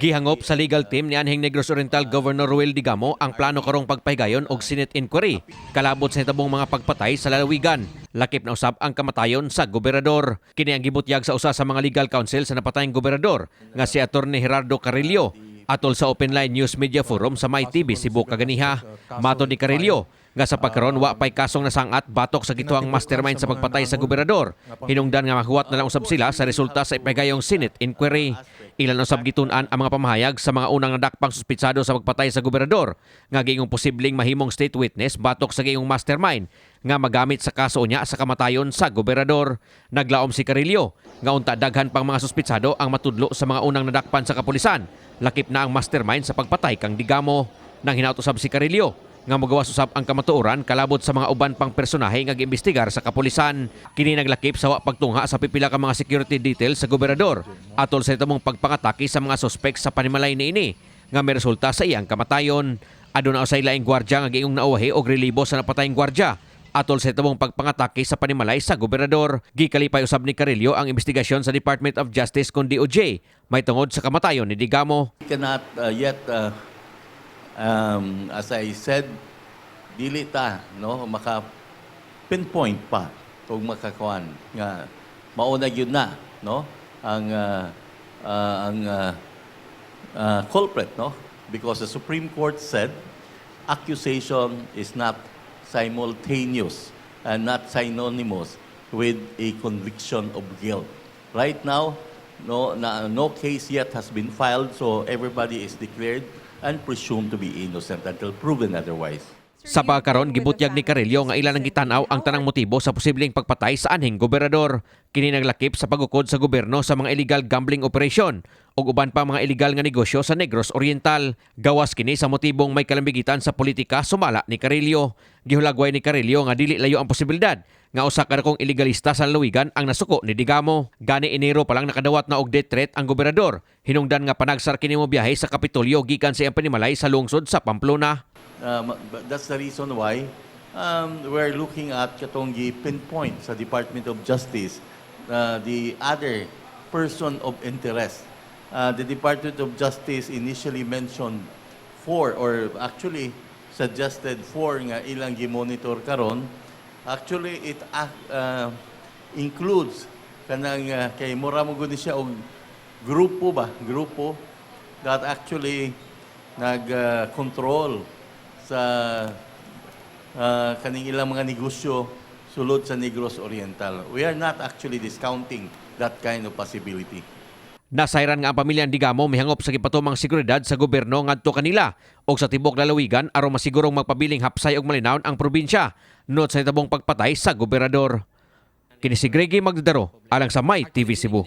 Gihangop sa legal team ni anhing Negros Oriental Governor Ruel Digamo ang plano karong pagpahigayon og Senate inquiry kalabot sa hitabong mga pagpatay sa lalawigan. Lakip na usab ang kamatayon sa gobernador. Kini ang gibutyag sa usa sa mga legal counsel sa napatayng gobernador nga si Attorney Gerardo Carrillo atol sa Open Line News Media Forum sa May TV Cebu kaganiha. Matod ni Carrillo nga sa pagkaron wa pay kasong nasangat batok sa gituang mastermind sa pagpatay sa gobernador. Hinungdan nga mahuwat na lang usab sila sa resulta sa ipahigayong Senate inquiry. Ilan usab gitun-an ang mga pamahayag sa mga unang nadakpang suspitsado sa pagpatay sa gobernador nga gingong posibleng mahimong state witness batok sa gingong mastermind nga magamit sa kaso niya sa kamatayon sa gobernador. Naglaom si Carrillo nga unta daghan pang mga suspitsado ang matudlo sa mga unang nadakpan sa kapulisan. Lakip na ang mastermind sa pagpatay kang Digamo. Nang hinaut usab si Carrillo nga magawas usab ang kamatuoran kalabot sa mga uban pang personahe nga giimbestigar sa kapulisan. Kini naglakip sa wa pagtungha sa pipila ka mga security details sa gobernador atol sa itamong pagpangatake sa mga suspek sa panimalay niini nga may resulta sa iyang kamatayon. Aduna usay laing gwardya nga giingong nauwahi og relibo sa napatayng gwardya atol sa itamong pagpangatake sa panimalay sa gobernador. Gikalipay usab ni Carrillo ang investigasyon sa Department of Justice kun DOJ may tungod sa kamatayon ni Digamo. Cannot yet as I said, dili ta no maka pinpoint pa kung makakuan nga mauna gyud na no ang culprit no, because the Supreme Court said accusation is not simultaneous and not synonymous with a conviction of guilt. Right now, no case yet has been filed, so everybody is declared and presumed to be innocent until proven otherwise. Sa pagkaron, gibutyag ni Carrillo nga ilan ang gitanaw ang tanang motibo sa posibleng pagpatay sa anhing gobernador. Kini naglakip sa pagukod sa gobyerno sa mga illegal gambling operation ug uban pa mga illegal nga negosyo sa Negros Oriental. Gawas kini sa motibong may kalambigitan sa politika sumala ni Carrillo. Gihulagway ni Carrillo nga dili layo ang posibilidad nga usa ka dakong illegalista sa lalawigan ang nasuko ni Digamo. Gani Enero pa lang nakadawat na og death threat ang gobernador. Hinungdan nga panagsar kini mo biyahe sa Kapitolyo gikan sa iyang panimalay sa lungsod sa Pamplona. That's the reason why we're looking at katong pinpoint sa Department of Justice the other person of interest. The Department of Justice initially mentioned 4 or actually suggested 4 nga ilang gi-monitor karon. Actually, it includes kanang kay mura mo gud siya og grupo that actually nag-control sa kaning ilang mga negosyo sulod sa Negros Oriental. We are not actually discounting that kind of possibility. Nasayran nga ang pamilyang Digamo mihangop sa gipatumang seguridad sa gobyerno ngadto kanila o sa tibok lalawigan aron masigurong magpabiling hapsay og malinawon ang probinsya not sa itabong pagpatay sa gobernador. Kini si Greggy Magdadaro alang sa May TV Cebu.